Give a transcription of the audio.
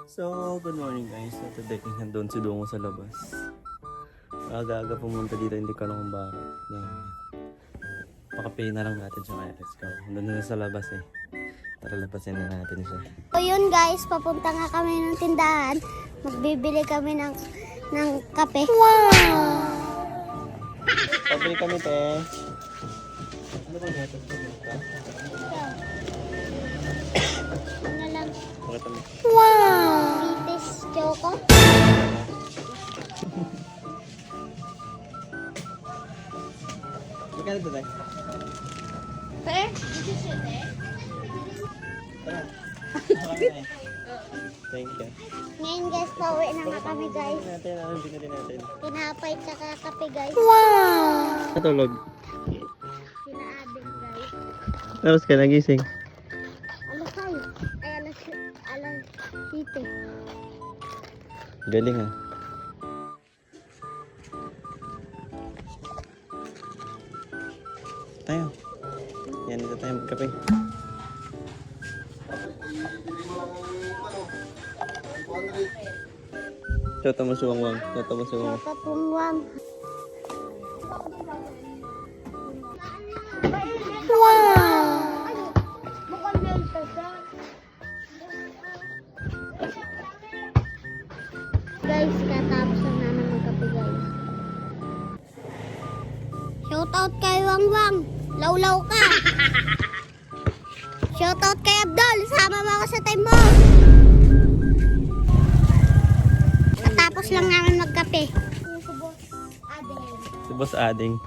So, good morning guys. So, today, nandun si Dungo sa labas. Aga-aga pumunta dito, hindi ko alam kung bakit. Pakapay na lang natin siya kaya. Let's go. Nandun na sa labas eh. Tara, labasin na natin siya. So yun guys, papunta nga kami ng tindahan. Magbibili kami ng kape. Wow! Pabili kami te. Ano ba natin? Ano lang? Pakita mo. Wow! Bitis choco. Magkano ito tayo? Eh? Bitis yun eh? Thank you. Ngayon guys, pauwi na nga kami guys. Ano din natin? Tinapay tsaka kape guys. Wow! Natulog. Sinaabing guys. Tapos ka nagising. Alas 5. Ay, alas 7. Galing ah. Tayo. Yan, dito tayo magkape. Toto mo suwang-wang. Toto mo suwang-wang. Kapungwang. Wow! Guys, katapos na namin magkape guys. Shoutout kay Wangwang. Lawlaw ka. Shoutout kay Abdol. Sama mo ako sa time mo. Katapos lang namin magkape. Si Boss Ading.